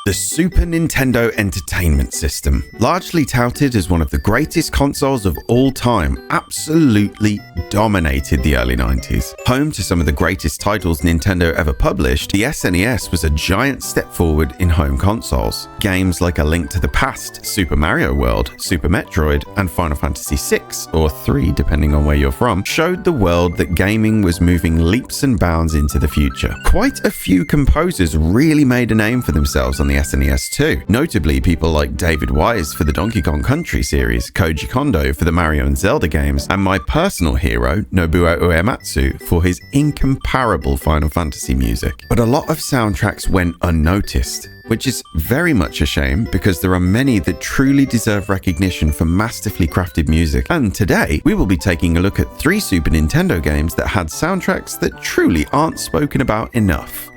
The Super Nintendo Entertainment System, largely touted as one of the greatest consoles of all time, absolutely dominated the early 90s. Home to some of the greatest titles Nintendo ever published, the SNES was a giant step forward in home consoles. Games like A Link to the Past, Super Mario World, Super Metroid, and Final Fantasy VI, or 3 depending on where you're from, showed the world that gaming was moving leaps and bounds into the future. Quite a few composers really made a name for themselves on the SNES too, notably people like David Wise for the Donkey Kong Country series, Koji Kondo for the Mario and Zelda games, and my personal hero, Nobuo Uematsu, for his incomparable Final Fantasy music. But a lot of soundtracks went unnoticed, which is very much a shame because there are many that truly deserve recognition for masterfully crafted music. And today, we will be taking a look at 3 Super Nintendo games that had soundtracks that truly aren't spoken about enough.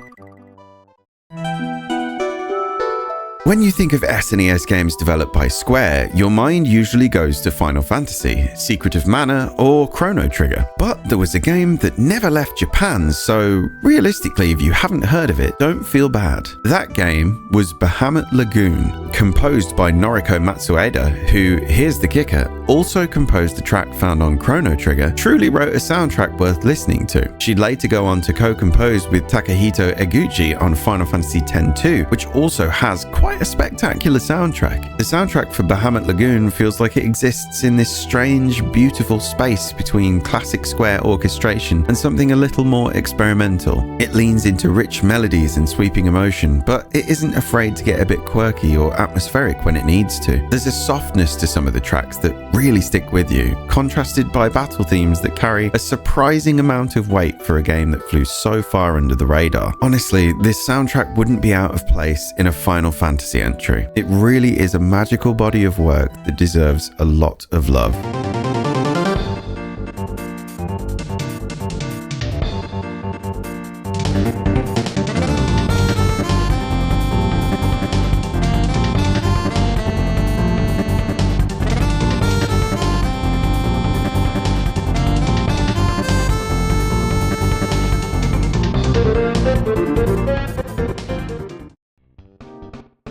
When you think of SNES games developed by Square, your mind usually goes to Final Fantasy, Secret of Mana, or Chrono Trigger. But there was a game that never left Japan, so realistically, if you haven't heard of it, don't feel bad. That game was Bahamut Lagoon, composed by Noriko Matsueda, who, here's the kicker, also composed the track found on Chrono Trigger, truly wrote a soundtrack worth listening to. She'd later go on to co-compose with Takahito Eguchi on Final Fantasy X-2, which also has quite a spectacular soundtrack. The soundtrack for Bahamut Lagoon feels like it exists in this strange, beautiful space between classic Square orchestration and something a little more experimental. It leans into rich melodies and sweeping emotion, but it isn't afraid to get a bit quirky or atmospheric when it needs to. There's a softness to some of the tracks that really stick with you, contrasted by battle themes that carry a surprising amount of weight for a game that flew so far under the radar. Honestly, this soundtrack wouldn't be out of place in a Final Fantasy entry. It really is a magical body of work that deserves a lot of love.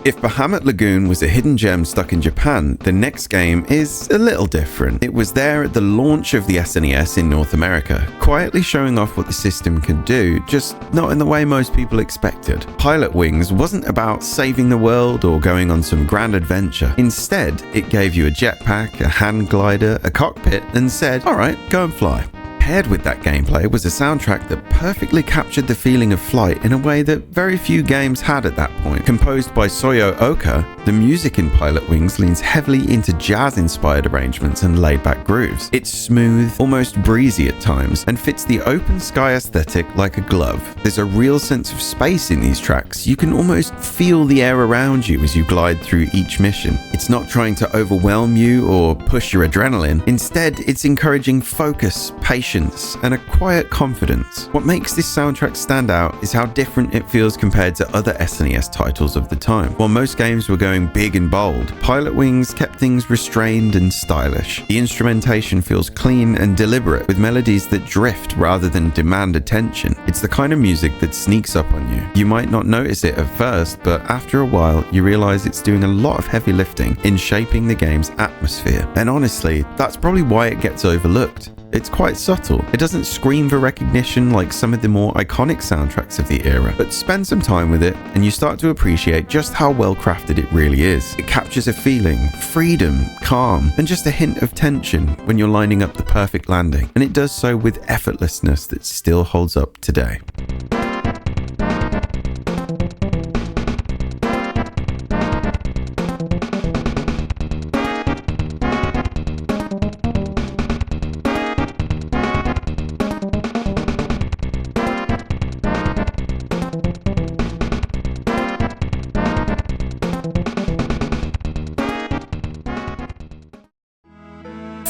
If Bahamut Lagoon was a hidden gem stuck in Japan, the next game is a little different. It was there at the launch of the SNES in North America, quietly showing off what the system could do, just not in the way most people expected. Pilot Wings wasn't about saving the world or going on some grand adventure. Instead, it gave you a jetpack, a hand glider, a cockpit, and said, "Alright, go and fly." Paired with that gameplay was a soundtrack that perfectly captured the feeling of flight in a way that very few games had at that point. Composed by Soyo Oka, the music in Pilot Wings leans heavily into jazz-inspired arrangements and laid-back grooves. It's smooth, almost breezy at times, and fits the open sky aesthetic like a glove. There's a real sense of space in these tracks. You can almost feel the air around you as you glide through each mission. It's not trying to overwhelm you or push your adrenaline. Instead, it's encouraging focus, patience, and a quiet confidence. What makes this soundtrack stand out is how different it feels compared to other SNES titles of the time. While most games were going big and bold, Pilot Wings kept things restrained and stylish. The instrumentation feels clean and deliberate, with melodies that drift rather than demand attention. It's the kind of music that sneaks up on you. You might not notice it at first, but after a while, you realize it's doing a lot of heavy lifting in shaping the game's atmosphere. And honestly, that's probably why it gets overlooked. It's quite subtle. It doesn't scream for recognition like some of the more iconic soundtracks of the era, but spend some time with it and you start to appreciate just how well crafted it really is. It captures a feeling, freedom, calm, and just a hint of tension when you're lining up the perfect landing, and it does so with effortlessness that still holds up today.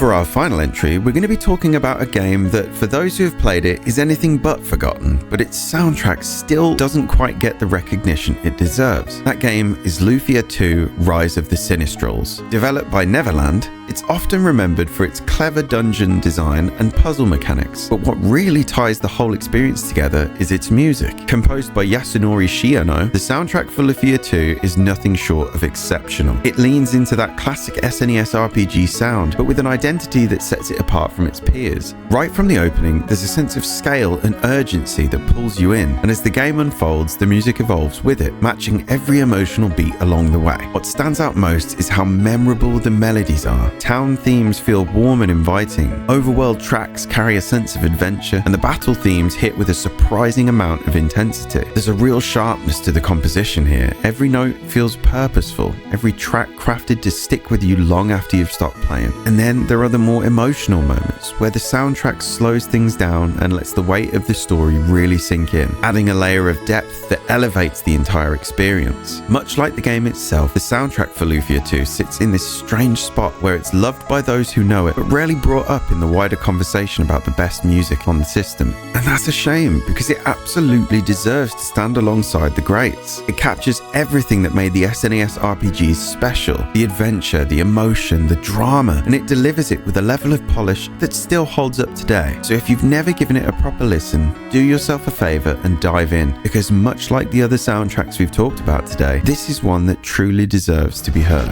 For our final entry, we're going to be talking about a game that, for those who have played it, is anything but forgotten, but its soundtrack still doesn't quite get the recognition it deserves. That game is Lufia 2: Rise of the Sinistrals. Developed by Neverland, it's often remembered for its clever dungeon design and puzzle mechanics, but what really ties the whole experience together is its music. Composed by Yasunori Shiono, the soundtrack for Lufia 2 is nothing short of exceptional. It leans into that classic SNES RPG sound, but with an identity that sets it apart from its peers. Right from the opening, there's a sense of scale and urgency that pulls you in, and as the game unfolds, the music evolves with it, matching every emotional beat along the way. What stands out most is how memorable the melodies are. Town themes feel warm and inviting, overworld tracks carry a sense of adventure, and the battle themes hit with a surprising amount of intensity. There's a real sharpness to the composition here. Every note feels purposeful, every track crafted to stick with you long after you've stopped playing. And then there are the more emotional moments, where the soundtrack slows things down and lets the weight of the story really sink in, adding a layer of depth that elevates the entire experience. Much like the game itself, the soundtrack for Lufia 2 sits in this strange spot where it's loved by those who know it, but rarely brought up in the wider conversation about the best music on the system. And that's a shame, because it absolutely deserves to stand alongside the greats. It captures everything that made the SNES RPGs special: the adventure, the emotion, the drama, and it delivers it with a level of polish that still holds up today. So if you've never given it a proper listen, do yourself a favor and dive in, because much like the other soundtracks we've talked about today, this is one that truly deserves to be heard.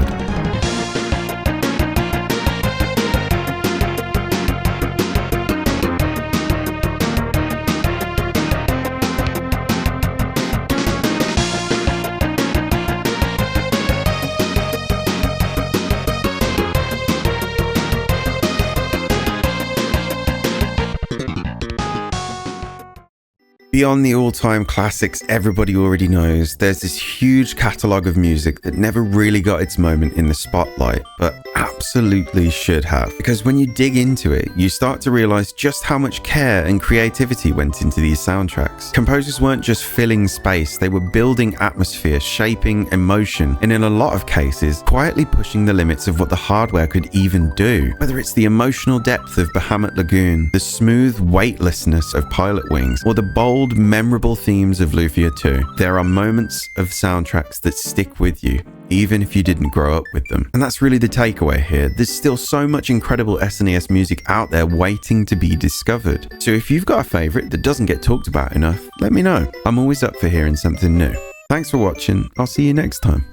Beyond the all-time classics everybody already knows, there's this huge catalogue of music that never really got its moment in the spotlight, but absolutely should have. Because when you dig into it, you start to realise just how much care and creativity went into these soundtracks. Composers weren't just filling space, they were building atmosphere, shaping emotion, and in a lot of cases, quietly pushing the limits of what the hardware could even do. Whether it's the emotional depth of Bahamut Lagoon, the smooth weightlessness of Pilot Wings, or the bold, memorable themes of Lufia 2, there are moments of soundtracks that stick with you, even if you didn't grow up with them. And that's really the takeaway here. There's still so much incredible SNES music out there waiting to be discovered. So if you've got a favourite that doesn't get talked about enough, let me know. I'm always up for hearing something new. Thanks for watching. I'll see you next time.